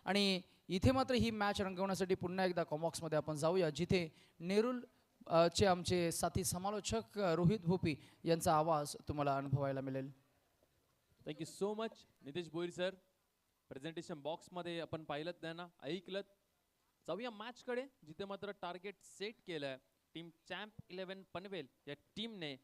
आणि इथे मात्र ही मॅच रंगवण्यासाठी पुन्हा एकदा कॉमॉक्समध्ये आपण जाऊया, जिथे नेरुल चे आमचे साथी समालोचक रोहित भोपी यांचा आवाज तुम्हाला अनुभवायला मिळेल. Thank you so much Nitesh Bhoir sir. Presentation बॉक्समध्ये आपण पाहिलं त्यांना ऐकलं. जाऊया मॅचकडे, जिथे मात्र टार्गेट सेट केलंय. टीम चॅम्प 11 पनवेल या टीमने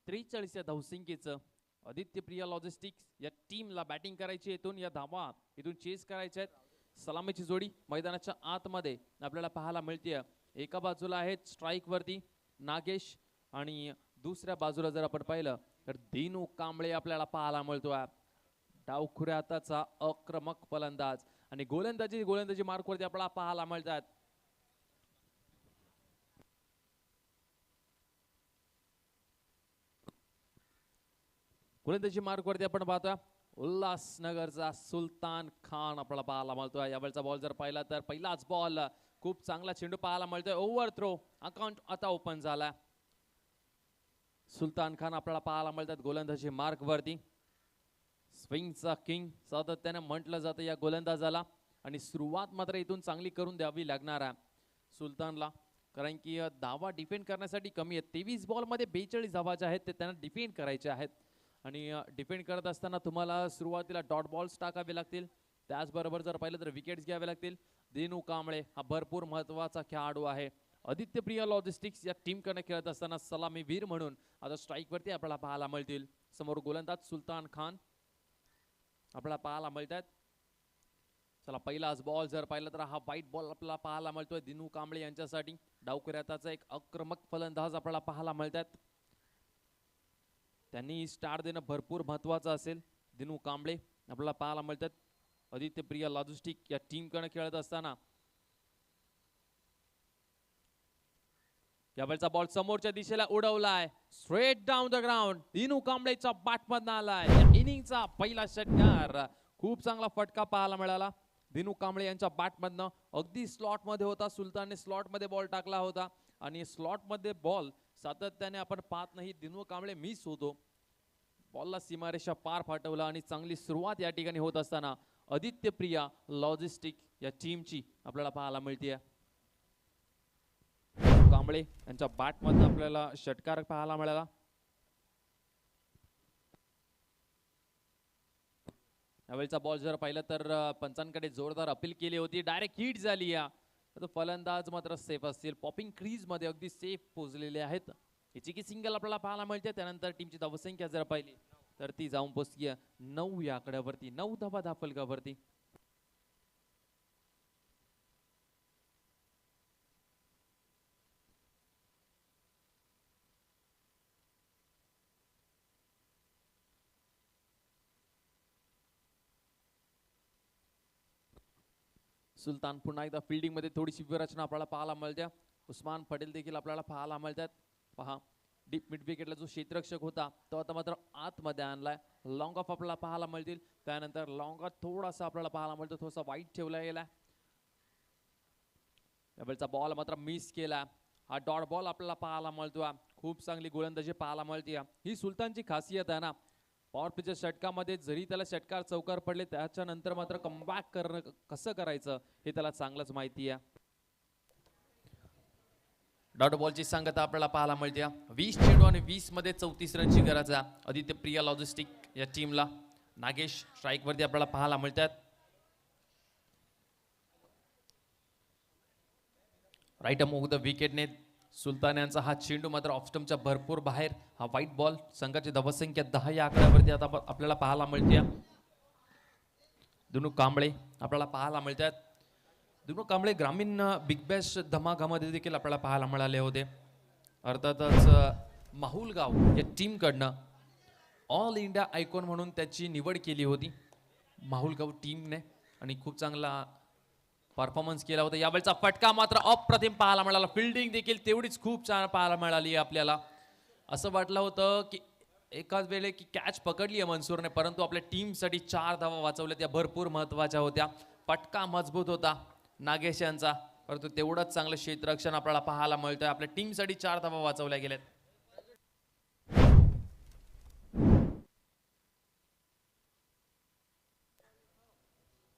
43 या धावसंख्येचं. आदित्य प्रिया लॉजिस्टिक्स या टीमला बॅटिंग करायची, इथून या धावा इथून चेस करायच्या आहेत. सलामीची जोडी मैदानाच्या आतमध्ये आपल्याला पाहायला मिळते. एका बाजूला आहेत स्ट्राईक वरती नागेश आणि दुसऱ्या बाजूला जर आपण पाहिलं तर दिनू कांबळे आपल्याला पाहायला मिळतोय. डावखुऱ्या हाताचा आक्रमक फलंदाज आणि गोलंदाजी मार्कवरती आपल्याला पाहायला मिळतात. गोलंदाजी मार्कवरती आपण पाहतोय उल्हासनगरचा सुलतान खान आपल्याला पाहायला मिळतोय. यावेळचा बॉल जर पाहिला तर पहिलाच बॉल, खूप चांगला चेंडू पाहायला मिळतोय. ओव्हर थ्रो, अकाउंट आता ओपन झाला. सुलतान खान आपल्याला पाहायला मिळतात गोलंदाजी मार्क वरती. स्विंगचा किंग सातत्याने म्हटलं जातं या गोलंदाजाला आणि सुरुवात मात्र इथून चांगली करून द्यावी लागणार आहे सुलतानला, कारण की धावा डिफेंड करण्यासाठी कमी आहेत. 23 बॉलमध्ये 42 धावा ज्या आहेत ते त्यांना डिफेंड करायचे आहेत आणि डिफेंड करत असताना तुम्हाला सुरुवातीला डॉट बॉल्स टाकावे लागतील. त्याचबरोबर जर पाहिलं तर विकेट्स घ्यावे लागतील. दिनू कांबळे हा भरपूर महत्त्वाचा खेळाडू आहे. आदित्य प्रिया लॉजिस्टिक्स या टीमकडे खेळत असताना सलामी वीर म्हणून आता स्ट्राईकवरती आपल्याला पाहायला मिळतील. समोर गोलंदाज सुलतान खान आपल्याला पाहायला मिळतात. चला पहिलाच बॉल जर पाहिलं तर हा व्हाईट बॉल आपल्याला पाहायला मिळतोय दिनू कांबळे यांच्यासाठी. डावखुऱ्याचा एक आक्रमक फलंदाज आपल्याला पाहायला मिळतात. त्यांनी स्टार देणं भरपूर महत्त्वाचं असेल. दिनू कांबळे आपल्याला पाहायला मिळतात आदित्य प्रिया लॉजिस्टिक या टीमकडे खेळत असताना. यावेळचा बॉल समोरच्या दिशेला उडवलाय, straight down the ground. Dinu कांबळेच्या बॅटमधून आलाय या इनिंगचा पहिला षटकार. खूप चांगला फटका पाहायला मिळाला दिनू कांबळे यांच्या बॅटमधनं. अगदी स्लॉट मध्ये होता, सुलतानने स्लॉट मध्ये बॉल टाकला होता आणि स्लॉट मध्ये बॉल सातत्याने आपण पाहत नाही. दिनू कांबळे मिस होतो, बॉलला सीमारेषा पार फाटवला आणि चांगली सुरुवात या ठिकाणी होत असताना आदित्य प्रिया लॉजिस्टिक या टीमची आपल्याला पाहायला मिळते. कांबळे यांच्या बॅटमधून आपल्याला षटकार पाहायला मिळाला. यावेळचा बॉल जर पाहिलं तर पंचांकडे जोरदार अपील केली होती, डायरेक्ट हिट झाली. या फलंदाज मात्र सेफ असतील, पॉपिंग क्रीज मध्ये अगदी सेफ पोहोचलेले आहेत. याची की सिंगल आपल्याला पाहायला मिळते. त्यानंतर टीमची धावसंख्या जर पाहिली तर ती जाऊन पोहोचली 9 या आकड्यावरती. 9 धावा धाफलकावरती. सुलतान पुन्हा एकदा फिल्डिंग मध्ये थोडीशी विरचना आपल्याला पाहायला मिळते. उस्मान पटेल देखील आपल्याला पाहायला मिळतात. पहा डीप मिड विकेटला जो क्षेत्ररक्षक होता तो आता मात्र आतमध्ये आणलाय. लॉंग ऑफ आपल्याला पाहायला मिळतील. त्यानंतर लॉंग ऑफ थोडासा आपल्याला पाहायला मिळतो, थोडासा वाईट ठेवला गेला. यावेळचा बॉल मात्र मिस केला. हा डॉट बॉल आपल्याला पाहायला मिळतो. खूप चांगली गोलंदाजी पाहायला मिळते. ही सुलतानची खासियत आहे ना, पॉवर प्लेच्या षटकामध्ये जरी त्याला षटकार चौकार पडले त्याच्यानंतर मात्र कमबॅक करणं कसं करायचं हे त्याला चांगलंच माहिती आहे. डॉट बॉलची सांगता आपल्याला पाहायला मिळते. 20 चेंडू आणि 20 मध्ये 34 रनची गरज आहे आदित्य प्रिया लॉजिस्टिक या टीमला. नागेश स्ट्राईक वरती आपल्याला पाहायला मिळतात. राईट अमोग द विकेटने सुलतान यांचा हा चेंडू मात्र ऑफस्टमच्या भरपूर बाहेर. हा व्हाईट बॉल, संघाची धावसंख्या 10 या आकड्यावरती आता आपल्याला पाहायला मिळते. दिनू कांबळे आपल्याला पाहायला मिळतात. दिनू कांबळे ग्रामीण बिग बॅश धमाकामध्ये देखील आपल्याला पाहायला मिळाले होते. अर्थातच माहुलगाव या टीमकडनं ऑल इंडिया आयकॉन म्हणून त्याची निवड केली होती माहुलगाव टीमने आणि खूप चांगला परफॉर्मन्स केला होता. यावेळचा फटका मात्र अप्रतिम पाहायला मिळाला. फिल्डिंग देखील तेवढीच खूप छान पाहायला मिळाली आपल्याला. असं वाटलं होतं की एकाच वेळे की कॅच पकडली आहे मनसूरने, परंतु आपल्या टीमसाठी 4 धावा वाचवल्या, त्या भरपूर महत्त्वाच्या होत्या. फटका मजबूत होता नागेश यांचा, परंतु तेवढंच चांगलं क्षेत्ररक्षण आपल्याला पाहायला मिळतंय. आपल्या टीमसाठी 4 धावा वाचवल्या गेल्यात.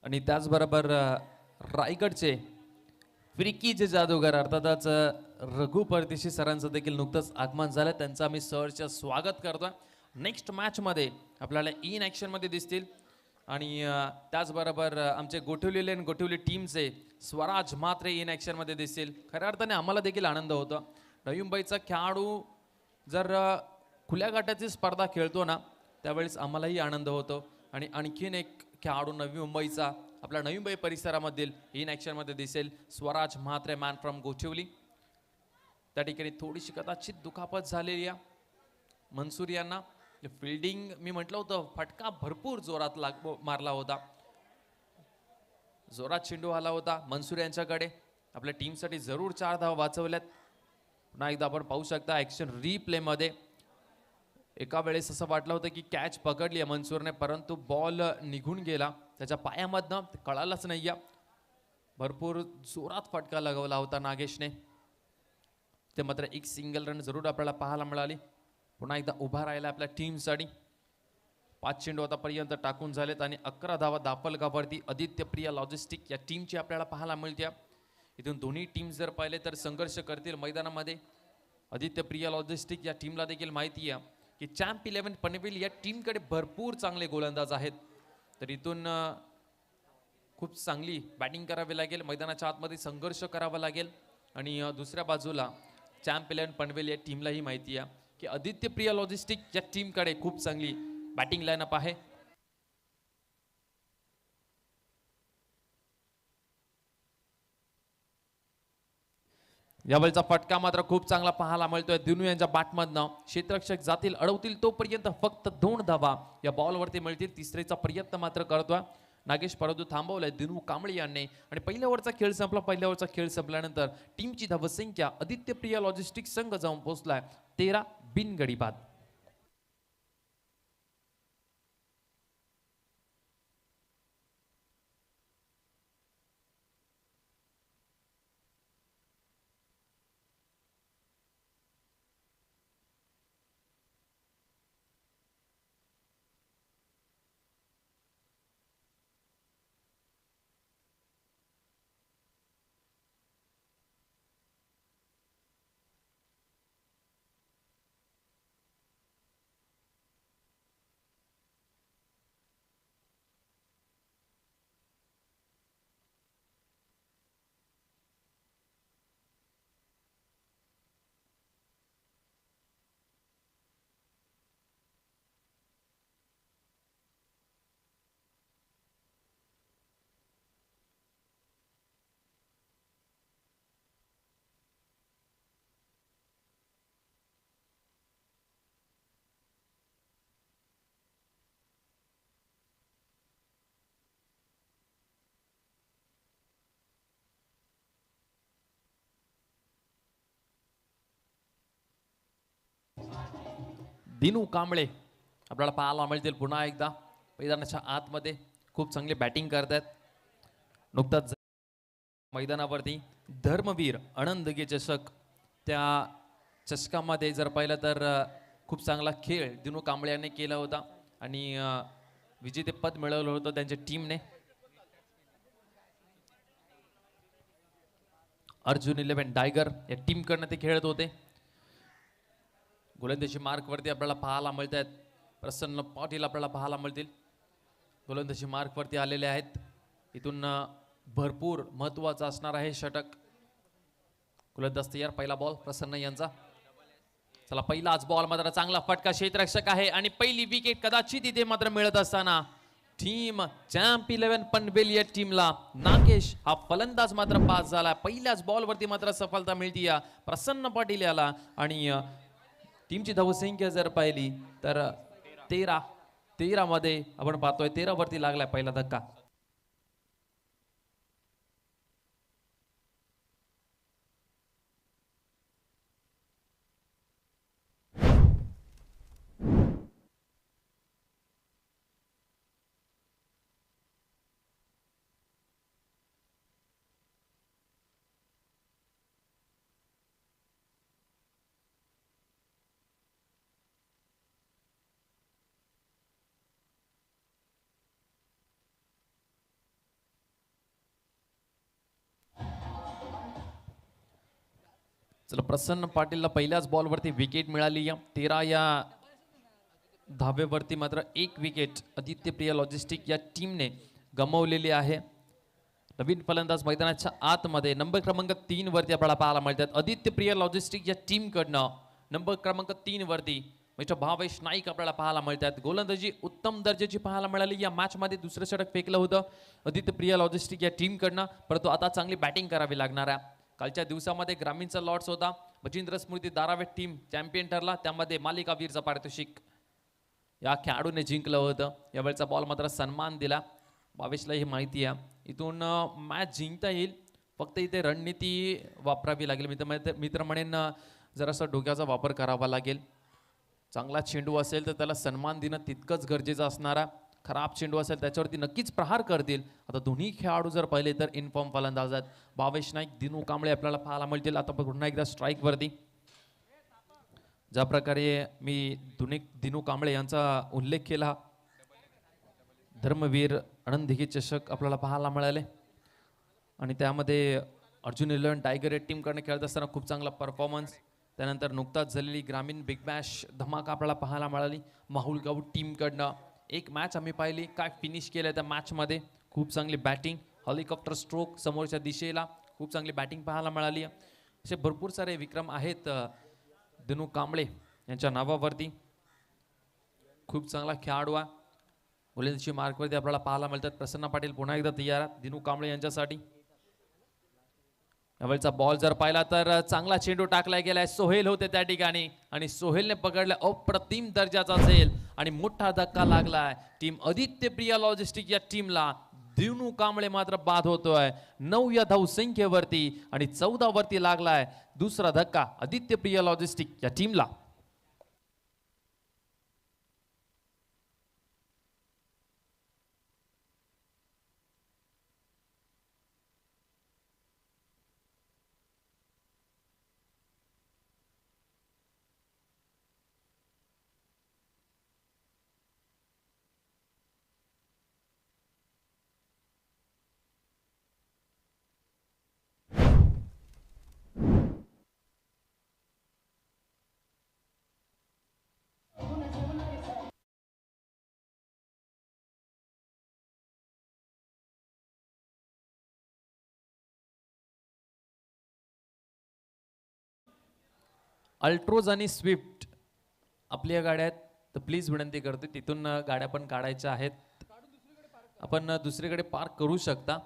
आणि त्याचबरोबर रायगडचे फिरकीचे जादूगार अर्थातच रघु परदेशी सरांचं देखील नुकतंच आगमन झालं. त्यांचं आम्ही सहर्ष स्वागत करतोय. नेक्स्ट मॅचमध्ये आपल्याला इन ॲक्शनमध्ये दिसतील आणि त्याचबरोबर आमचे गोठवलेले आणि गोठवली टीमचे स्वराज म्हात्रे इन ॲक्शनमध्ये दिसतील. खऱ्या अर्थाने आम्हाला देखील आनंद होतो. नवी मुंबईचा खेळाडू जर खुल्या गटाची स्पर्धा खेळतो ना त्यावेळेस आम्हालाही आनंद होतो. आणि आणखीन एक खेळाडू नवी मुंबईचा आपल्या नवी मुंबई परिसरामधील इन ॲक्शनमध्ये दिसेल. Swaraj Mhatre man from Gothavali. त्या ठिकाणी थोडीशी कदाचित दुखापत झालेली आहे मनसूर यांना. फिल्डिंग मी म्हटलं होतं फटका भरपूर जोरात मारला होता. जोरात चेंडू आला होता मनसूर यांच्याकडे. आपल्या टीमसाठी जरूर 4 धावा वाचवल्यात. पुन्हा एकदा आपण पाहू शकता ॲक्शन रिप्लेमध्ये एका वेळेस असं वाटलं होतं की कॅच पकडली आहे मनसूरने परंतु बॉल निघून गेला त्याच्या पायामधनं. कळालंच नाही आहे. भरपूर जोरात फटका लगावला होता नागेशने. ते मात्र एक सिंगल रन जरूर आपल्याला पाहायला मिळाली. पुन्हा एकदा उभा राहिला आपल्या टीमसाठी. 5 चेंडू आतापर्यंत टाकून झालेत आणि 11 धावा दापलगावरती आदित्य प्रिया लॉजिस्टिक या टीमची आपल्याला पाहायला मिळते. इथून दोन्ही टीम जर पाहिले तर संघर्ष करतील मैदानामध्ये. आदित्य प्रिया लॉजिस्टिक या टीमला देखील माहिती आहे की चॅम्प 11 पनवेल या टीमकडे भरपूर चांगले गोलंदाज आहेत. तर इथून खूप चांगली बॅटिंग करावी लागेल. मैदानाच्या आतमध्ये संघर्ष करावा लागेल. आणि दुसऱ्या बाजूला चॅम्प 11 पनवेल या टीमलाही माहिती आहे की आदित्य प्रिया लॉजिस्टिक या टीमकडे खूप चांगली बॅटिंग लाईनअप आहे. यावेळचा फटका मात्र खूप चांगला पाहायला मिळतोय. दिनू यांच्या बॅटमधनं क्षेत्ररक्षक जातील अडवतील तोपर्यंत फक्त 2 धावा या बॉलवरती मिळतील. तिसरीचा प्रयत्न मात्र करतोय नागेश परंतु थांबवलाय दिनू कांबळे यांनी. आणि पहिल्या ओव्हरचा खेळ संपला. पहिल्या ओव्हरचा खेळ संपल्यानंतर टीमची धावसंख्या आदित्य प्रिया लॉजिस्टिक संघ जाऊन पोहोचलाय 13 बिनगडी बाद. दिनू कांबळे आपल्याला पाहायला मिळतील पुन्हा एकदा मैदानाच्या आतमध्ये. खूप चांगली बॅटिंग करतात. नुकताच मैदानावरती धर्मवीर आनंदगे चषक त्या चषकामध्ये जर पाहिलं तर खूप चांगला खेळ दिनू कांबळे यांनी केला होता आणि विजेतेपद मिळवलं होतं त्यांच्या टीमने. अर्जुन 11 टायगर या टीमकडनं ते खेळत होते. गोलंदाजी मार्कवरती आपल्याला पाहायला मिळत आहेत. प्रसन्न पाटील आपल्याला पाहायला मिळतील. गोलंदाजी मार्कवरती आलेले आहेत. इथून भरपूर महत्त्वाचा असणार आहे षटक. गोलंदाज तयार. पहिला बॉल प्रसन्न यांचा. चला पहिलाच बॉल मात्र चांगला फटका क्षेत्ररक्षक आहे आणि पहिली विकेट कदाचित इथे मात्र मिळत असताना टीम चॅम्प 11 पनवेल या टीमला नागेश हा फलंदाज मात्र पास झाला. पहिल्याच बॉलवरती मात्र सफलता मिळती या प्रसन्न पाटील याला. आणि टीमची धावसंख्या जर पाहिली तर 13 मध्ये आपण पाहतोय 13 वरती लागलाय पहिला धक्का. चला प्रसन्न पाटीलला पहिल्याच बॉलवरती विकेट मिळाली. 13 या धावेवरती मात्र एक विकेट आदित्य प्रिया लॉजिस्टिक या टीमने गमावलेली आहे. नवीन फलंदाज मैदानाच्या आतमध्ये नंबर क्रमांक 3 वरती आपल्याला पाहायला मिळतात. आदित्य प्रिया लॉजिस्टिक या टीम कडनं नंबर क्रमांक 3 वरती मिस्टर भावेश नाईक आपल्याला पाहायला मिळतात. गोलंदाजी उत्तम दर्जाची पाहायला मिळाली. या मॅच मध्ये दुसरं षटक फेकलं होतं आदित्य प्रिया लॉजिस्टिक या टीम कडनं, परंतु आता चांगली बॅटिंग करावी लागणार आहे. कालच्या दिवसामध्ये ग्रामीणचा लॉट्स होता. मचिंद्र स्मृती दारावेट टीम चॅम्पियन ठरला. त्यामध्ये मालिकावीरचं पारितोषिक या खेळाडूने जिंकलं होतं. यावेळचा बॉल मात्र सन्मान दिला. भावेशला ही माहिती आहे इथून मॅच जिंकता येईल, फक्त इथे रणनीती वापरावी लागेल. मित्र म्हणेन जरासा डोक्याचा वापर करावा लागेल. चांगला चेंडू असेल तर त्याला सन्मान देणं तितकंच गरजेचं असणार आहे. खराब चेंडू असेल त्याच्यावरती नक्कीच प्रहार करतील. आता दोन्ही खेळाडू जर पाहिले तर इनफॉर्म फलंदाज आहेत. भावेश नाईक, दिनू कांबळे आपल्याला पाहायला मिळतील. आता पुन्हा एकदा स्ट्राईक वरती. ज्या प्रकारे मी दिनू कांबळे यांचा उल्लेख केला, धर्मवीर आनंद दिघे चषक आपल्याला पाहायला मिळाले आणि त्यामध्ये अर्जुन 11 टायगर रेड टीमकडनं खेळत असताना खूप चांगला परफॉर्मन्स. त्यानंतर नुकताच झालेली ग्रामीण बिग बॅश धमाका आपल्याला पाहायला मिळाली माहुलगाव टीमकडनं. एक मॅच आम्ही पाहिली, काय फिनिश केलं त्या मॅचमध्ये. खूप चांगली बॅटिंग, हेलिकॉप्टर स्ट्रोक समोरच्या दिशेला, खूप चांगली बॅटिंग पाहायला मिळाली. असे भरपूर सारे विक्रम आहेत दिनू कांबळे यांच्या नावावरती. खूप चांगला खेळाडू आहे. गोलंदाजी मार्कवरती आपल्याला पाहायला मिळतात. प्रसन्न पाटील पुन्हा एकदा तयार आहेत दिनू कांबळे यांच्यासाठी. यावेळचा बॉल जर पाहिला तर चांगला चेंडू टाकला गेलाय. सोहेल होते त्या ठिकाणी आणि सोहेलने पकडलं. अप्रतिम दर्जाचा असेल आणि मोठा धक्का लागलाय टीम आदित्य प्रिया लॉजिस्टिक या टीमला. दिनू कांबळे मात्र बाद होतोय 9 या धावसंख्येवरती आणि 14 वरती लागलाय दुसरा धक्का आदित्य प्रिया लॉजिस्टिक या टीमला. अल्ट्रोज आणि स्विफ्ट आपल्या गाड्या आहेत, तर प्लीज विनंती करते तिथून गाड्या पण काढायच्या आहेत. आपण दुसरीकडे पार्क करू शकता.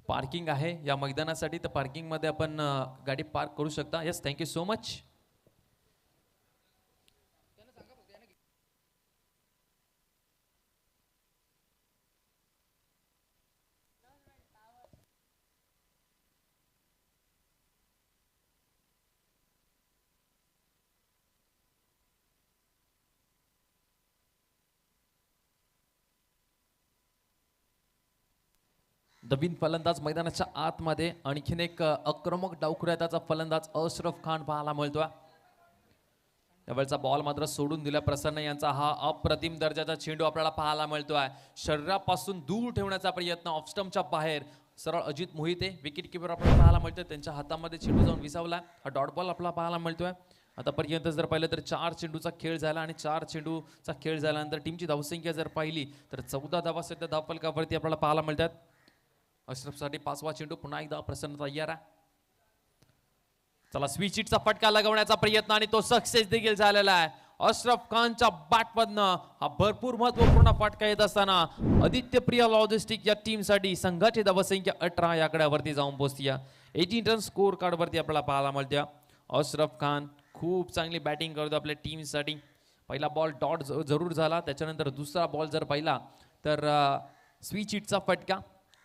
पार्किंग आहे या मैदानासाठी, तर पार्किंग मध्ये आपण गाडी पार्क करू शकता. Yes, thank you so much. नवीन फलंदाज मैदानाच्या आतमध्ये आणखीन एक आक्रमक डावखुऱ्याचा फलंदाज अशरफ खान पाहायला मिळतोय. त्यावेळचा बॉल मात्र सोडून दिला. प्रसन्न यांचा हा अप्रतिम दर्जाचा चेंडू आपल्याला पाहायला मिळतोय. शरीरापासून दूर ठेवण्याचा प्रयत्न ऑफ स्टंपच्या बाहेर. सरळ अजित मोहिते विकेट किपर आपल्याला पाहायला मिळतोय. त्यांच्या हातामध्ये चेंडू जाऊन विसावला. हा डॉट बॉल आपल्याला पाहायला मिळतोय. आतापर्यंत जर पाहिलं तर 4 चेंडूचा खेळ झाला आणि 4 चेंडूचा खेळ झाल्यानंतर टीमची धावसंख्या जर पाहिली तर 14 धावा सध्या धावफलकावरती आपल्याला पाहायला मिळतात. अशरफसाठी 5वा चेंडू. पुन्हा एकदा प्रसन्न तयार आहे. चला स्विच हिटचा फटका लगवण्याचा प्रयत्न आणि तो सक्सेस देखील झालेला आहे. अशरफ खानच्या बॅटमधनं हा भरपूर महत्वपूर्ण फटका येत असताना आदित्य प्रिया लॉजिस्टिक या टीमसाठी संघाची धावसंख्या 18 या आकड्यावरती जाऊन पोहोचली. 18 रन स्कोर कार्ड वरती आपल्याला पाहायला मिळते. अशरफ खान खूप चांगली बॅटिंग करतो आपल्या टीमसाठी. पहिला बॉल डॉट जरूर झाला, त्याच्यानंतर दुसरा बॉल जर पाहिला तर स्विच हिटचा फटका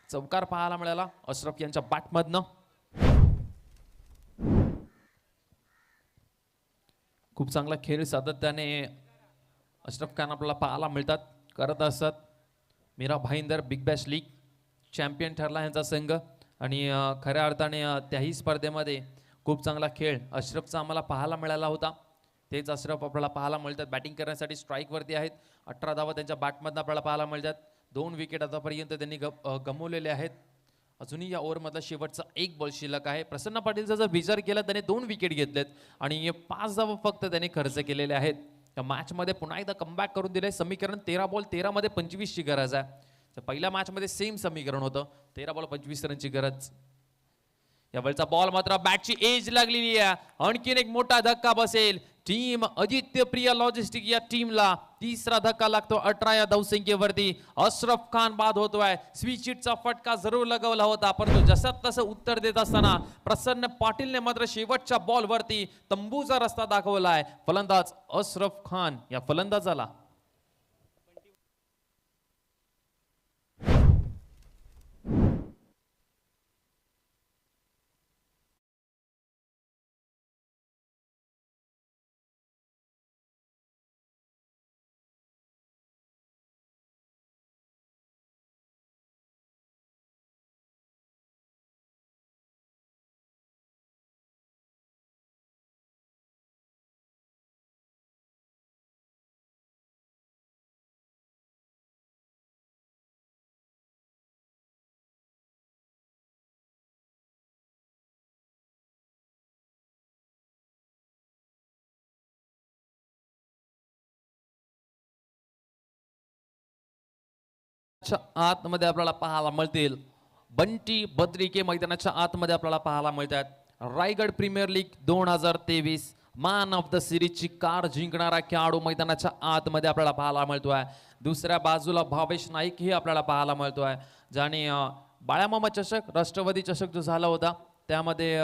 चौकार पाहायला मिळाला अशरफ यांच्या बॅटमधनं. खूप चांगला खेळ सातत्याने अशरफ खान आपल्याला पाहायला मिळतात करत असतात. Mira Bhayandar big bash league champion ठरला यांचा संघ आणि खऱ्या अर्थाने त्याही स्पर्धेमध्ये खूप चांगला खेळ अशरफचा आम्हाला पाहायला मिळाला होता. तेच अशरफ आपल्याला पाहायला मिळतात. बॅटिंग करण्यासाठी स्ट्राईक वरती आहेत. 18 धावा त्यांच्या बॅटमधनं आपल्याला पाहायला मिळतात. 2 विकेट आतापर्यंत त्यांनी गमवलेले आहेत. अजूनही या ओव्हरमधला शेवटचा एक बॉल शिल्लक आहे. प्रसन्न पाटीलचा जर विचार केला त्याने 2 विकेट घेतलेत आणि 5 धावा फक्त त्याने खर्च केलेले आहेत. या मॅचमध्ये पुन्हा एकदा कमबॅक करून दिले. समीकरण 13 बॉल 13 मध्ये 25 ची गरज आहे. तर पहिल्या मॅचमध्ये सेम समीकरण होतं, 13 बॉल 25 रनची गरज. यावेळचा बॉल मात्र बॅटची एज लागलेली आहे. आणखीन एक मोठा धक्का बसेल. टीम आदित्य प्रिया लॉजिस्टिक या टीमला तिसरा धक्का लागतो 18 या धावसंख्येवरती. अशरफ खान बाद होतोय. स्विच हिटचा फटका जरूर लगवला होता, परंतु जसं तसं उत्तर देत असताना प्रसन्न पाटीलने मात्र शेवटच्या बॉलवरती तंबूचा रस्ता दाखवलाय. फलंदाज अशरफ खान या फलंदाजाला आतमध्ये आपल्याला पाहायला मिळतील. बंटी बद्रिके मैदानाच्या आतमध्ये आपल्याला पाहायला मिळतात. Raigad premier league 2023 man of the सिरीजची कार जिंकणारा खेळाडू मैदानाच्या आतमध्ये आपल्याला पाहायला मिळतोय. दुसऱ्या बाजूला भावेश नाईक ही आपल्याला पाहायला मिळतोय, ज्याने बाळामामा चषक, राष्ट्रवादी चषक जो झाला होता त्यामध्ये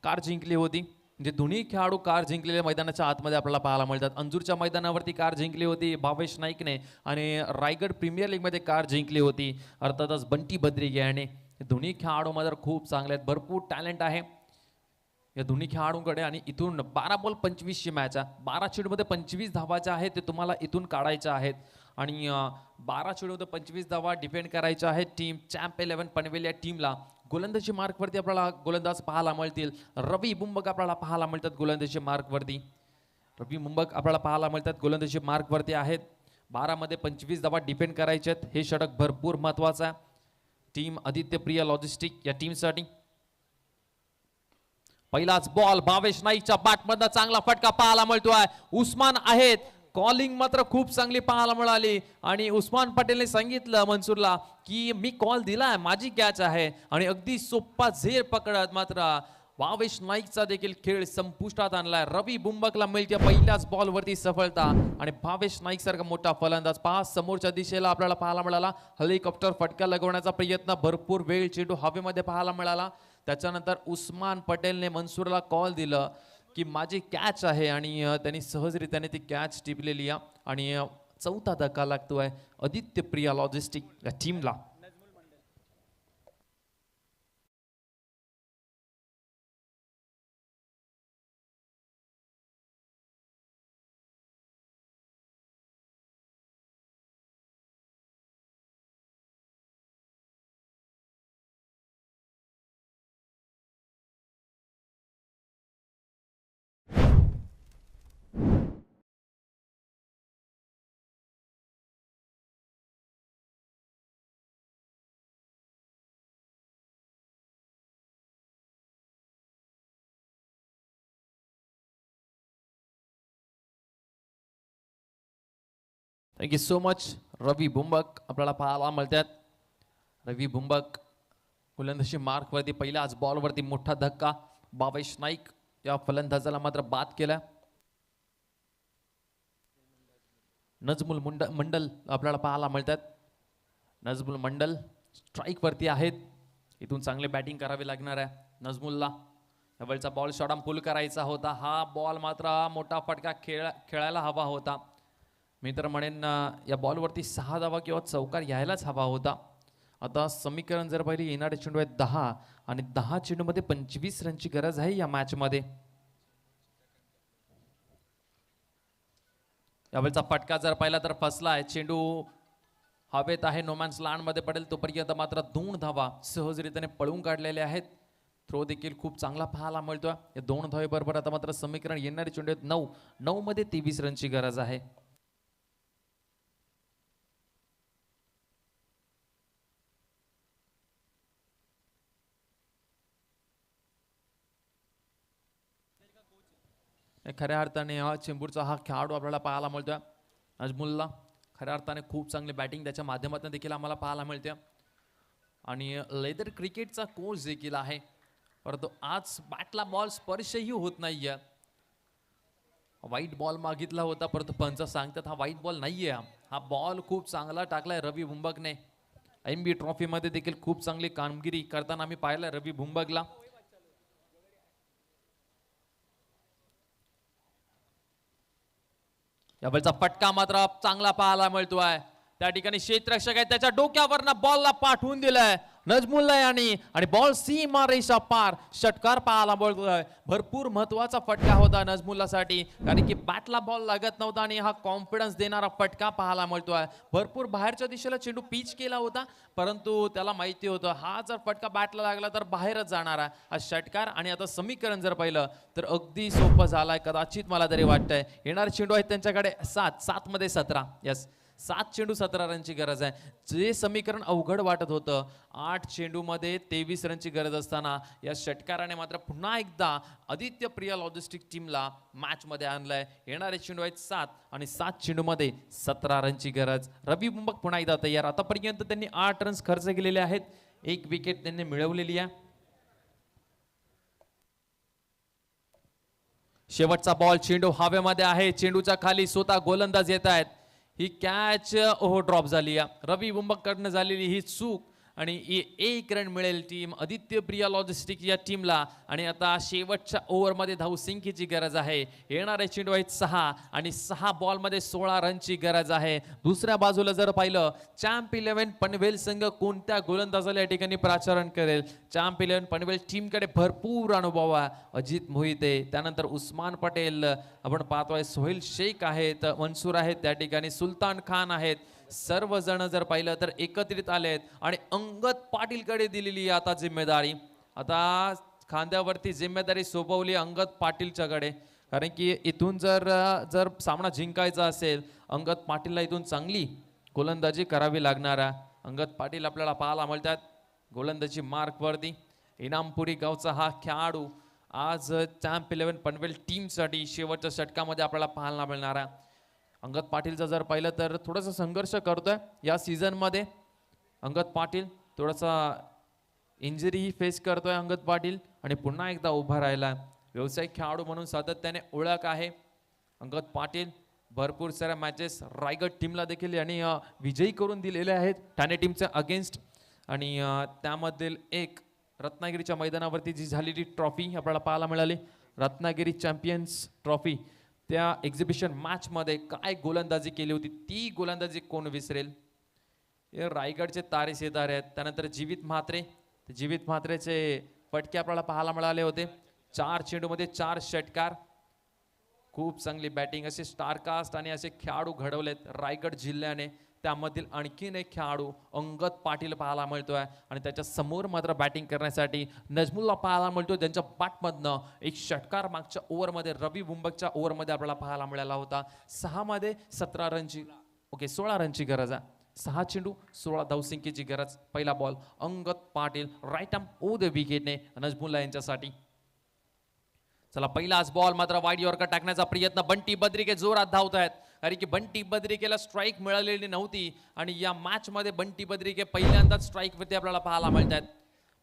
कार जिंकली होती. म्हणजे दोन्ही खेळाडू कार जिंकलेल्या मैदानाच्या आतमध्ये आपल्याला पाहायला मिळतात. अंजूरच्या मैदानावरती कार जिंकली होती भावेश नाईकने आणि रायगड प्रीमियर लीगमध्ये कार जिंकली होती अर्थातच बंटी बद्रिके याने. दोन्ही खेळाडू मात्र खूप चांगले आहेत, भरपूर टॅलेंट आहे या दोन्ही खेळाडूंकडे. आणि इथून 12 बॉल 25 ची मॅच आहे. 12 चेंडूमध्ये 25 धावाच्या आहेत, ते तुम्हाला इथून काढायच्या आहेत. आणि 12 चेंडूमध्ये 25 धावा डिफेंड करायच्या आहेत टीम चॅम्प 11 पनवेल या टीमला. गोलंदाजी मार्कवरती आपल्याला गोलंदाज पाहायला मिळतील. रवी बुंबक आपल्याला पाहायला मिळतात गोलंदाजी मार्कवरती. रवी बुंबक आपल्याला पाहायला मिळतात गोलंदाजी मार्कवरती आहेत. 12 मध्ये 25 धावा डिफेंड करायचे आहेत. हे षटक भरपूर महत्वाचं आहे टीम आदित्य प्रिया लॉजिस्टिक या टीमसाठी. पहिलाच बॉल भावेश नाईकच्या बॅटमधनं चांगला फटका पाहायला मिळतोय. उस्मान आहेत, कॉलिंग मात्र खूप चांगली पाहायला मिळाली आणि उस्मान पटेलने सांगितलं मनसूरला की मी कॉल दिलाय, माझी कॅच आहे. आणि अगदी सोप्पा झेर पकडत मात्र भावेश नाईकचा देखील खेळ संपुष्टात आणलाय. रवी बुंबकला मिळते पहिल्याच बॉलवरती सफलता आणि भावेश नाईक सारखा मोठा फलंदाज पहा समोरच्या दिशेला आपल्याला पाहायला मिळाला. हेलिकॉप्टर फटका लगवण्याचा प्रयत्न, भरपूर वेळ चेंडू हवेमध्ये पाहायला मिळाला. त्याच्यानंतर उस्मान पटेलने मनसूरला कॉल दिलं की माझी कॅच आहे आणि त्यांनी सहजरित्याने ती कॅच टिपलेली आहे. आणि चौथा धक्का लागतोय आदित्य प्रिया लॉजिस्टिक या टीमला. Thank you so much. Ravi Bumbak आपल्याला पाहायला मिळतात. रवी बुंबक गोलंदाजी मार्कवरती पहिल्याच बॉलवरती मोठा धक्का. भावेश नाईक या फलंदाजाला मात्र बाद केला. नजमुल मंडल आपल्याला पाहायला मिळतात. नजमुल मंडल स्ट्राईक वरती आहेत. इथून चांगले बॅटिंग करावी लागणार आहे नजमुलला. यावेळचा बॉल शॉर्ट पुल करायचा होता. हा बॉल मात्र मोठा फटका खेळायला हवा होता. मी तर म्हणेन या बॉलवरती 6 धावा किंवा चौकार यायलाच हवा होता. आता समीकरण जर पाहिली येणारे चेंडू आहेत 10 आणि 10 चेंडूमध्ये 25 रनची गरज आहे या मॅच मध्ये. यावेळचा फटका जर पाहिला तर फसला आहे. चेंडू हवेत आहे, नोमॅन्स लँड मध्ये पडेल तोपर्यंत मात्र 2 धावा सहजरित्याने पळून काढलेले आहेत. थ्रो देखील खूप चांगला पाहायला मिळतोय. या 2 धावेबरोबर आता मात्र समीकरण येणारे चेंडू आहेत 9 मध्ये 23 रनची गरज आहे. खऱ्या अर्थाने हा चेंबूरचा हा खेळाडू आपल्याला पाहायला मिळतोय. नजमुलला खऱ्या अर्थाने खूप चांगली बॅटिंग त्याच्या माध्यमातून देखील आम्हाला पाहायला मिळते. आणि लेदर क्रिकेटचा कोच देखील आहे, परंतु आज बॅटला बॉल स्पर्शही होत नाहीये. व्हाईट बॉल मागितला होता, परंतु पंच सांगतात हा व्हाईट बॉल नाहीये. हा बॉल खूप चांगला टाकलाय रवी भुंबकने. MB ट्रॉफी मध्ये देखील खूप चांगली कामगिरी करताना आम्ही पाहिलंय रवी भुंबकला. यावेळचा फटका मात्र चांगला पाहायला मिळतोय. त्या ठिकाणी क्षेत्ररक्षक आहे, त्याच्या डोक्यावरनं बॉलला पाठवून दिलाय नजमुल्ला यांनी आणि बॉल सीमा रेषा पार षटकार पाहायला मिळतोय. भरपूर महत्वाचा फटका होता नजमुल्लासाठी, कारण की बॅटला बॉल लागत नव्हता आणि हा कॉन्फिडन्स देणारा फटका पाहायला मिळतोय. भरपूर बाहेरच्या दिशेला चेंडू पिच केला होता, परंतु त्याला माहिती होतं हा जर फटका बॅटला लागला तर बाहेरच जाणार आहे हा षटकार. आणि आता समीकरण जर पाहिलं तर अगदी सोपं झालंय कदाचित, मला तरी वाटतंय. येणारे चेंडू आहेत त्यांच्याकडे 7 मध्ये 17. यस, 7 चेंडू 17 रनची गरज आहे. जे समीकरण अवघड वाटत होतं, 8 चेंडू मध्ये 23 रनची गरज असताना या षटकाराने मात्र पुन्हा एकदा आदित्य प्रिया लॉजिस्टिक टीमला मॅच मध्ये आणलंय. येणारे चेंडू आहेत 7 आणि 7 चेंडू मध्ये 17 रनची गरज. रवी भुंबक पुन्हा एकदा तयार. आतापर्यंत त्यांनी 8 रन्स खर्च केलेले आहेत, 1 विकेट त्यांनी मिळवलेली आहे. शेवटचा बॉल, चेंडू हवेमध्ये आहे, चेंडूच्या खाली स्वतः गोलंदाज येत आहेत. ही कॅच ड्रॉप झाली आहे. रवी भुंबककडनं झालेली ही चूक आणि 1 रन मिळेल टीम आदित्य प्रिया लॉजिस्टिक या टीमला. आणि आता शेवटच्या ओव्हरमध्ये धावसंख्येची गरज आहे. येणारे चेंडू आहेत 6 आणि 6 बॉलमध्ये 16 रनची गरज आहे. दुसऱ्या बाजूला जर पाहिलं, चॅम्प 11 पनवेल संघ कोणत्या गोलंदाजाला या ठिकाणी प्राचारण करेल. चॅम्प 11 पनवेल टीमकडे भरपूर अनुभव आहे. अजित मोहिते, त्यानंतर उस्मान पटेल, आपण पाहतोय सोहेल शेख आहेत, मनसूर आहेत, त्या ठिकाणी सुलतान खान आहेत. सर्वजण जर पाहिलं तर एकत्रित आलेत आणि अंगद पाटीलकडे दिलेली आता जिम्मेदारी. आता खांद्यावरती जिम्मेदारी सोपवली अंगद पाटीलच्याकडे, कारण की इथून जर सामना जिंकायचा असेल, अंगद पाटीलला इथून चांगली गोलंदाजी करावी लागणार आहे. अंगद पाटील आपल्याला पाहायला मिळतात गोलंदाजी मार्कवरती. इनामपुरी गावचा हा खेळाडू आज चॅम्प 11 पनवेल टीमसाठी शेवटच्या षटकामध्ये आपल्याला पाहायला मिळणार आहे. अंगद पाटीलचं जर पाहिलं तर थोडासा संघर्ष करतोय या सीझन मध्ये. अंगद पाटील थोडासा इंजरी फेस करतोय अंगद पाटील आणि पुन्हा एकदा उभा राहिला. व्यावसायिक खेळाडू म्हणून सातत्याने ओळख आहे अंगद पाटील. भरपूर साऱ्या मॅचेस रायगड टीमला देखील यांनी विजयी करून दिलेले आहेत ठाणे टीमच्या अगेन्स्ट. आणि त्यामधील एक रत्नागिरीच्या मैदानावरती जी झालेली ट्रॉफी आपल्याला पाहायला मिळाली, रत्नागिरी चॅम्पियन्स ट्रॉफी. त्या एक्झिबिशन मॅच मध्ये काय गोलंदाजी केली होती, ती गोलंदाजी कोण विसरेल. हे रायगडचे तारे सितारे आहेत. त्यानंतर जीवित म्हात्रे, जीवित म्हात्रेचे फटके आपल्याला पाहायला मिळाले होते. 4 चेंडूमध्ये 4 षटकार. खूप चांगली बॅटिंग, असे स्टारकास्ट आणि असे खेळाडू घडवलेत रायगड जिल्ह्याने. त्यामधील आणखीन एक खेळाडू अंगद पाटील पाहायला मिळतोय आणि त्याच्या समोर मात्र बॅटिंग करण्यासाठी नजमुल्ला पाहायला मिळतोय. त्यांच्या बॅटमधनं एक षटकार मागच्या ओव्हरमध्ये रवी भुंबकच्या ओव्हरमध्ये आपल्याला पाहायला मिळाला होता. 6 मध्ये 17 रनची 16 रनची गरज आहे. 6 चेंडू 16 धावसंख्येची गरज. पहिला ball Angad Patil right arm over the विकेटने नजमुल्ला यांच्यासाठी. चला, पहिलाच बॉल मात्र वाईड यॉर्कर टाकण्याचा प्रयत्न. बंटी बद्रिके जोरात धावत आहेत, कारण की बंटी बद्रिकेला स्ट्राईक मिळालेली नव्हती आणि या मॅच मध्ये बंटी बद्रिके पहिल्यांदाच स्ट्राईक वरती आपल्याला पाहायला मिळतात.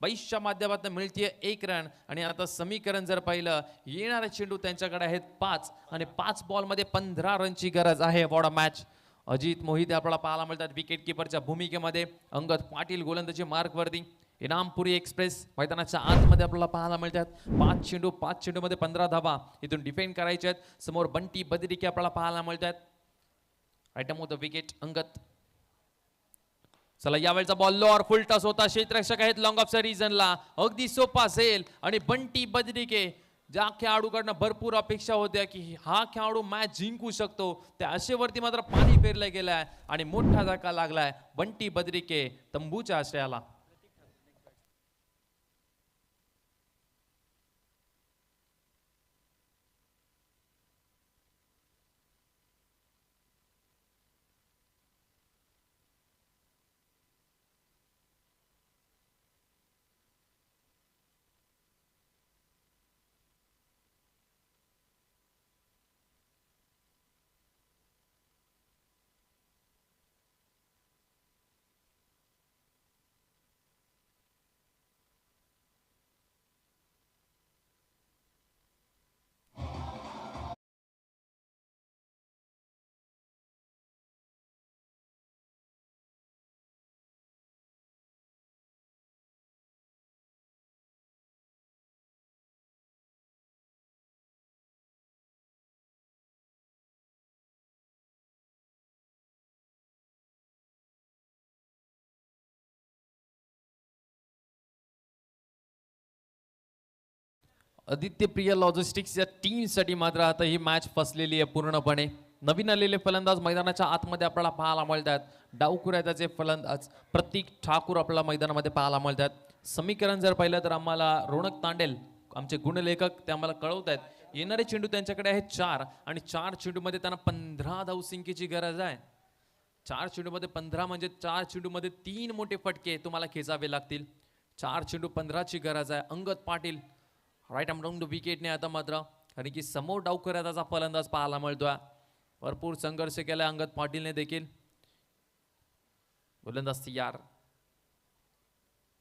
22च्या माध्यमातून मिळतीये 1 रन. आणि आता समीकरण जर पाहिलं, येणारे चेंडू त्यांच्याकडे आहेत 5 आणि 5 बॉल मध्ये 15 रनची गरज आहे. What a match. Ajit Mohite आपल्याला पाहायला मिळतात विकेट किपरच्या भूमिकेमध्ये. अंगद पाटील गोलंदाजी मार्कवरती. इनामपुरी एक्सप्रेस मैदानाच्या आतमध्ये आपल्याला पाहायला मिळतात. 5 चेंडू मध्ये 15 धावा इथून डिफेंड करायचे आहेत. समोर बंटी बद्रिके आपल्याला पाहायला मिळतात. Write the wicket Angad. चला, यावेळचा बॉल लोअर फुल टॉस होता. क्षेत्ररक्षक आहेत लॉंग ऑफ रिजनला, अगदी सोपा असेल. आणि बंटी बद्रिके, ज्या खेळाडूकडनं भरपूर अपेक्षा होत्या की हा खेळाडू मॅच जिंकू शकतो, त्या आशेवरती मात्र पाणी फेरलं गेलंय आणि मोठा धक्का लागलाय बंटी बद्रिके तंबूच्या आश्रयाला. आदित्य प्रिया लॉजिस्टिक्स या टीमसाठी मात्र आता ही मॅच फसलेली आहे पूर्णपणे. नवीन आलेले फलंदाज मैदानाच्या आतमध्ये आपल्याला पाहायला मिळतात. डावखुऱ्याचे फलंदाज प्रतीक ठाकूर आपल्याला मैदानामध्ये पाहायला मिळतात. समीकरण जर पाहिलं तर आम्हाला रोणक तांडेल आमचे गुणलेखक ते आम्हाला कळवत आहेत. येणारे चेंडू त्यांच्याकडे आहेत 4 आणि 4 चेंडूमध्ये त्यांना 15 धावसंख्येची गरज आहे. 4 चेंडूमध्ये 15 म्हणजे 4 चेंडूमध्ये 3 मोठे फटके तुम्हाला खेचावे लागतील. 4 चेंडू 15ची गरज आहे. Angad Patil right arm down the विकेटने आता मात्र कारण की समोर डावखुऱ्या त्याचा फलंदाज पाहायला मिळतोय. भरपूर संघर्ष केलाय अंगद पाटीलने देखील. गोलंदाज तयार.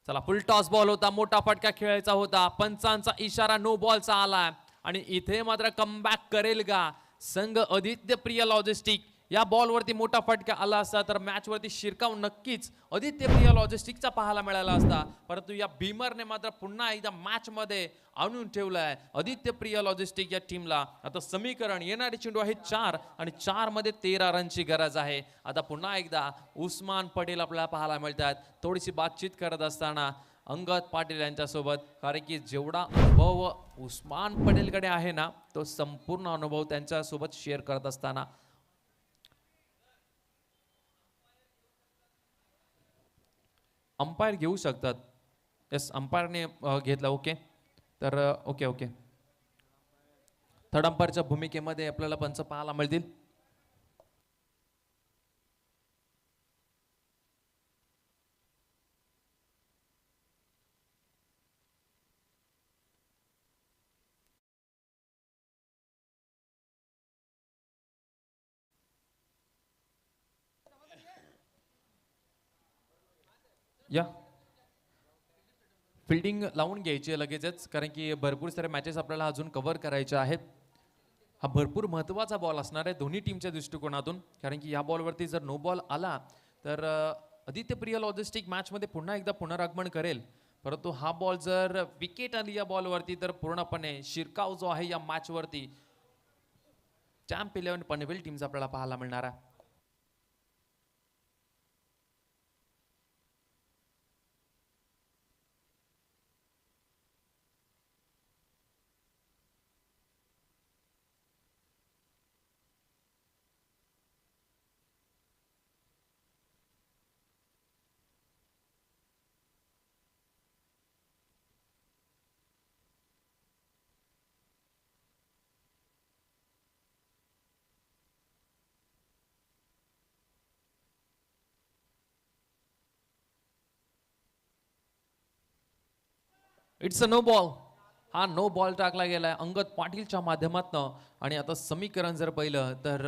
चला फुल टॉस बॉल होता. मोठा फटका खेळायचा होता. पंचांचा इशारा नो बॉलचा आलाय आणि इथे मात्र कमबॅक करेल का संघ आदित्य प्रिया लॉजिस्टिक. या बॉलवरती मोठा फटका आला असता तर मॅच वरती शिरकाव नक्कीच आदित्य प्रिया लॉजिस्टिकचा पाहायला मिळाला असता. परंतु या भीमरने मात्र पुन्हा एकदा मॅच मध्ये आणून ठेवलाय आदित्य प्रिया लॉजिस्टिक या टीमला. आता समीकरण येणारे चेंडू आहे 4 आणि 4 मध्ये 13 रनची गरज आहे. आता पुन्हा एकदा उस्मान पटेल आपल्याला पाहायला मिळतात. थोडीशी बातचीत करत असताना अंगद पाटील यांच्यासोबत कारण की जेवढा अनुभव उस्मान पटेलकडे आहे ना तो संपूर्ण अनुभव त्यांच्यासोबत शेअर करत असताना अंपायर घेऊ शकतात. येस अंपायरने घेतला. ओके तर ओके ओके थर्ड अंपायरच्या भूमिकेमध्ये आपल्याला पंच पाहायला मिळतील. या फिल्डिंग लावून घ्यायची लगेचच कारण की भरपूर सारे मॅचेस आपल्याला अजून कव्हर करायचे आहेत. हा भरपूर महत्त्वाचा बॉल असणार आहे दोन्ही टीमच्या दृष्टिकोनातून कारण की या बॉलवरती जर नो बॉल आला तर आदित्य प्रिया लॉजिस्टिक मॅचमध्ये पुन्हा एकदा पुनरागमन करेल. परंतु हा बॉल जर विकेट आली या बॉलवरती तर पूर्णपणे शिरकाव जो आहे या मॅचवरती चॅम्प 11 पनवेल टीमचा आपल्याला पाहायला मिळणार आहे. It's a no ball. हा नो बॉल टाकला गेलाय अंगद पाटीलच्या माध्यमातून आणि आता समीकरण जर पाहिलं तर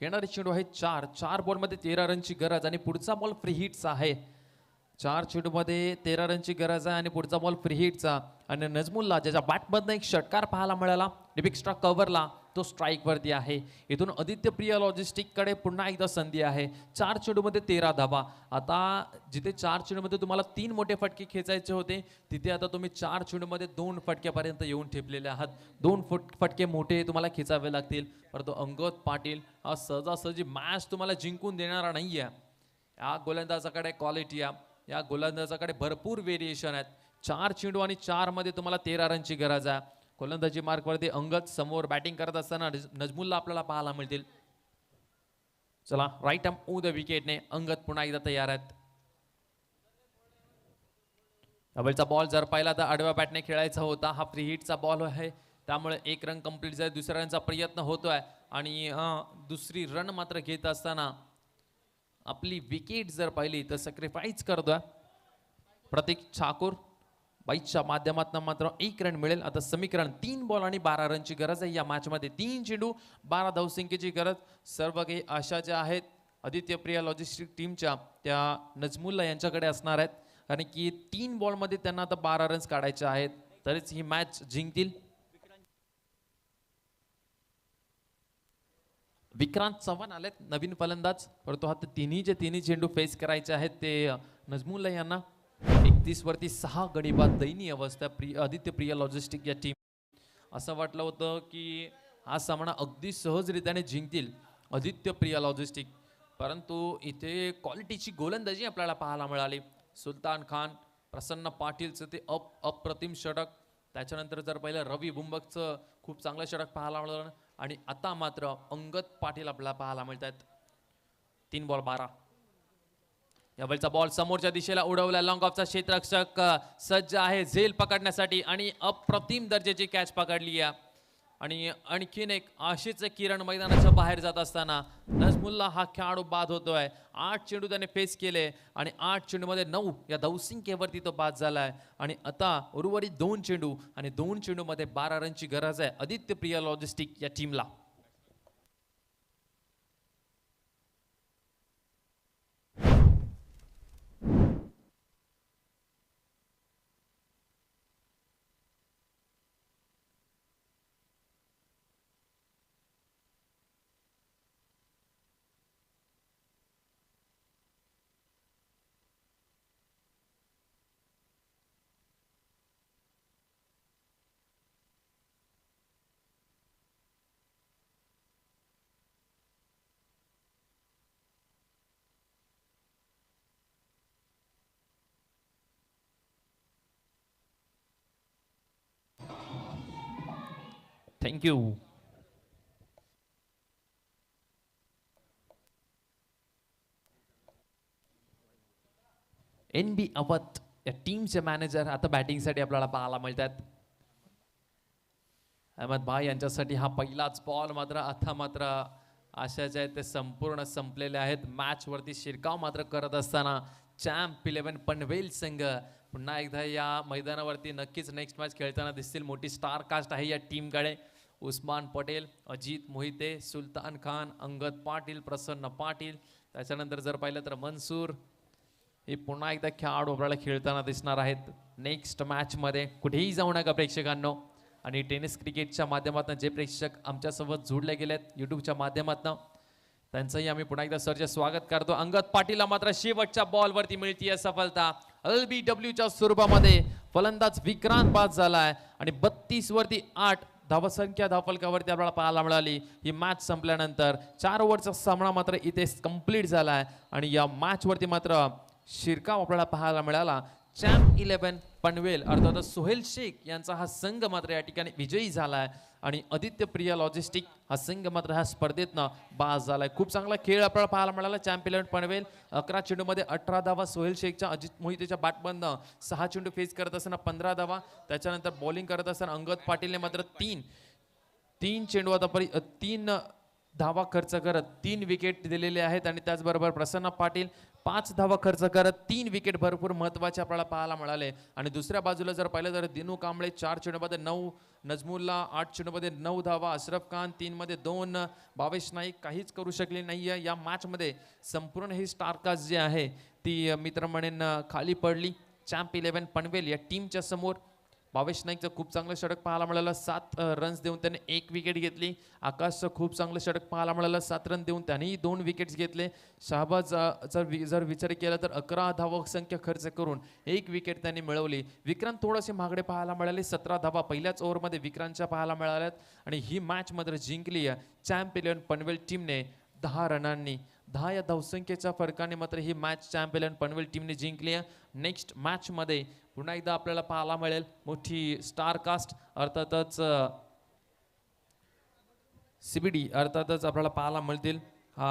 येणारे चेंडू आहे 4 बॉलमध्ये 13 रनची गरज आणि पुढचा बॉल फ्री हिटचा आहे. 4 चेंडूमध्ये 13 रनची गरज आहे आणि पुढचा बॉल फ्री हिटचा आणि नजमुल्ला ज्याच्या बॅटमधनं एक षटकार पाहायला मिळाला डीप एक्स्ट्रा कव्हरला तो स्ट्राईक वरती आहे. इथून आदित्य प्रिया लॉजिस्टिक कडे पुन्हा एकदा संधी आहे. 4 चेंडूमध्ये 13 धावा. आता जिथे 4 चेंडूमध्ये तुम्हाला 3 मोठे फटके खेचायचे होते तिथे आता तुम्ही 4 चेंडूमध्ये 2 फटक्यापर्यंत येऊन ठेपलेले आहात. 2 फटके मोठे तुम्हाला खेचावे लागतील. परंतु अंगद पाटील हा सहजासहजी मॅच तुम्हाला जिंकून देणारा नाहीये. या गोलंदाजाकडे क्वालिटी आहे. या गोलंदाजाकडे भरपूर व्हेरिएशन आहेत. 4 चेंडू आणि 4 मध्ये तुम्हाला 13 रनची गरज आहे. गोलंदाजी मार्कवरती अंगद समोर बॅटिंग करत असताना नजमुल्ला आपल्याला पाहायला मिळतील. चला राईट आर्म द विकेटने अंगद पुन्हा एकदा तयार आहेत. डबलचा बॉल जर पाहिला तर आडव्या बॅटने खेळायचा होता. हा फ्री हिटचा बॉल आहे त्यामुळे 1 रन कंप्लीट झाला. दुसऱ्या रनचा प्रयत्न होतोय आणि दुसरी रन मात्र घेत असताना आपली विकेट जर पाहिली तर सॅक्रिफाईस करतोय प्रतीक ठाकूर. बाईच्या माध्यमातून मात्र 1 रन मिळेल. आता समीकरण 3 बॉल आणि 12 रनची गरज आहे या मॅच मध्ये. 3 चेंडू 12 धावसंख्येची गरज. सर्व काही आशा ज्या आहेत आदित्य प्रिया लॉजिस्टिक टीमच्या त्या नजमुल्ला यांच्याकडे असणार आहेत कारण की 3 बॉल मध्ये त्यांना आता 12 रन्स काढायचे आहेत तरीच ही मॅच जिंकतील. विक्रांत चव्हाण आलेत नवीन फलंदाज. परंतु आता तिन्ही चेंडू फेस करायचे आहेत ते नजमुल्ला यांना. 31 वरती 6 गडी बाद दयनीय अवस्था आदित्य प्रिया लॉजिस्टिक या टीम. असं वाटलं होतं की हा सामना अगदी सहजरित्याने जिंकतील आदित्य प्रिया लॉजिस्टिक. परंतु इथे क्वालिटीची गोलंदाजी आपल्याला पाहायला मिळाली. सुलतान खान प्रसन्न पाटीलचं ते अप्रतिम षटक त्याच्यानंतर जर पाहिलं रवी बुंबकचं खूप चांगलं षटक पाहायला मिळालं आणि आता मात्र अंगद पाटील आपल्याला पाहायला मिळतात. 3 बॉल 12. या बॉलचा बॉल समोरच्या दिशेला उडवला. लॉंग ऑफचा क्षेत्ररक्षक सज्ज आहे झेल पकडण्यासाठी आणि अप्रतिम दर्जाची कॅच पकडली आहे. आणि आणखीन एक अशीच किरण मैदानाच्या बाहेर जात असताना नजमुल्ला हा खेळाडू बाद होतोय. 8 चेंडू त्याने फेस केले आणि 8 चेंडूमध्ये 9 या धावसंख्येवरती तो बाद झालाय. आणि आता उर्वरित 2 चेंडू आणि 2 चेंडूमध्ये 12 रनची गरज आहे आदित्य प्रिया लॉजिस्टिक या टीमला. थँक्यू. NB अवध या टीमचे मॅनेजर आता बॅटिंगसाठी आपल्याला पाहायला मिळतात. अहमद भाई यांच्यासाठी हा पहिलाच बॉल मात्र आता मात्र आशाचे आहेत ते संपूर्ण संपलेले आहेत. मॅच वरती शिरकाव मात्र करत असताना चॅम्प 11 पनवेल संघ पुन्हा एकदा या मैदानावरती नक्कीच नेक्स्ट मॅच खेळताना दिसतील. मोठी स्टार कास्ट आहे या टीमकडे. उस्मान पटेल, अजित मोहिते, सुलतान खान, अंगद पाटील, प्रसन्न पाटील, त्याच्यानंतर जर पाहिलं तर मनसूर हे पुन्हा एकदा खेळाडू आपल्याला खेळताना दिसणार आहेत नेक्स्ट मॅच मध्ये. कुठेही जाऊ नका प्रेक्षकांनो. आणि टेनिस क्रिकेटच्या माध्यमातून जे प्रेक्षक आमच्यासोबत जोडले गेलेत युट्यूबच्या माध्यमातून त्यांचंही आम्ही पुन्हा एकदा सरचे स्वागत करतो. अंगद पाटीलला मात्र शेवटच्या बॉलवरती मिळतीये सफलता. LBWच्या स्वरूपामध्ये फलंदाज विक्रांत बाद झालाय आणि 32 वरती 8 धावसंख्या धावफलकावरती आपल्याला पाहायला मिळाली. ही मॅच संपल्यानंतर 4 ओव्हरचा सामना मात्र इथे कंप्लीट झालाय आणि या मॅच वरती मात्र शिरकाव आपल्याला पाहायला मिळाला. चॅम्प 11 पनवेल अर्थात सोहेल शेख यांचा हा संघ मात्र या ठिकाणी विजयी झालाय आणि आदित्य प्रिया लॉजिस्टिक हा संघ मात्र ह्या स्पर्धेतनं बाद झालाय. खूप चांगला खेळ आपल्याला पाहायला मिळाला. चॅम्प 11 पनवेल 11 चेंडूमध्ये 18 धावा. सोहेल शेखच्या अजित मोहितेच्या बॅटमधनं 6 चेंडू फेस करत असताना 15 धावा. त्याच्यानंतर बॉलिंग करत असताना अंगद पाटीलने मात्र 3 चेंडू आता 3 धावा खर्च करत 3 विकेट दिलेले आहेत. आणि त्याचबरोबर प्रसन्न पाटील 5 धावा खर्च करत 3 विकेट भरपूर महत्वाचे आपल्याला पाहायला मिळाले. आणि दुसऱ्या बाजूला जर पाहिलं तर दिनू कांबळे 4 चेंडूमध्ये 9, नजमुल्ला 8 चेंडूमध्ये 9 धावा, अशरफ खान 3 मध्ये 2, भावेश नाईक काहीच करू शकले नाहीये. या मॅच मध्ये संपूर्ण ही स्टारकास्ट जी आहे ती मित्र म्हणेन खाली पडली. चॅम्प 11 पनवेल या टीमच्या समोर भावेश नाईकचं खूप चांगलं षटक पाहायला मिळालं. 7 रन्स देऊन त्याने 1 विकेट घेतली. आकाशचं खूप चांगलं षटक पाहायला मिळालं. 7 रन देऊन त्यांनीही 2 विकेट्स घेतले. शहाबाज जर विचार केला तर 11 धावक संख्या खर्च करून 1 विकेट त्यांनी मिळवली. विक्रांत थोडेसे महागडे पाहायला मिळाले. 17 धावा पहिल्याच ओव्हरमध्ये विक्रांतच्या पाहायला मिळाल्यात आणि ही मॅच मात्र जिंकली आहे चॅम्प 11 पनवेल टीमने 10 रनांनी. 10 या धावसंख्येच्या फरकाने मात्र ही मॅच चॅम्प 11 पनवेल टीमने जिंकली आहे. नेक्स्ट मॅच मध्ये पुन्हा एकदा आपल्याला पाहायला मिळेल मोठी स्टार कास्ट अर्थातच CBD अर्थातच आपल्याला पाहायला मिळतील. हा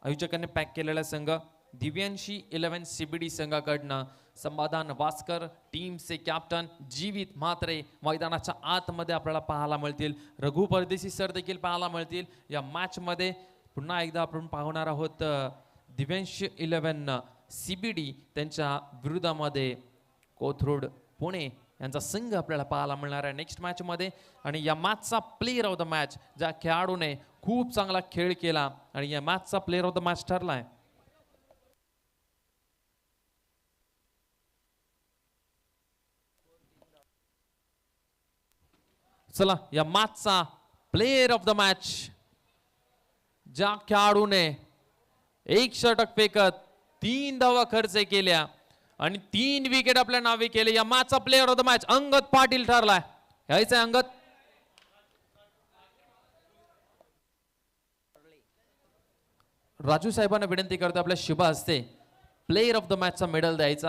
आयोजकांनी पॅक केलेला संघ दिव्यांशी 11 CBD संघाकडनं समाधान वास्कर टीमचे कॅप्टन, जीवित म्हात्रे मैदानाच्या आतमध्ये आपल्याला पाहायला मिळतील. रघु परदेशी सर देखील पाहायला मिळतील. या मॅच मध्ये पुन्हा एकदा आपण पाहणार आहोत दिव्यांशी 11 CBD त्यांच्या विरोधामध्ये कोथरूड पुणे यांचा संघ आपल्याला पाहायला मिळणार आहे नेक्स्ट मॅच मध्ये. आणि या मॅचचा प्लेयर ऑफ द मॅच ज्या खेळाडूने खूप चांगला खेळ केला आणि या मॅचचा प्लेयर ऑफ द मॅच ठरलाय चला या मॅचचा प्लेयर ऑफ द मॅच ज्या खेळाडूने 1 षटक फेकत 3 धावा खर्च केल्या आणि 3 विकेट आपल्या नावे केले, या मॅचचा player of the match Angad Patil ठरलाय. यायचं अंगद. राजू साहेबांना विनंती करतो आपल्या शुभ हस्ते प्लेयर ऑफ द मॅचचा मेडल द्यायचा.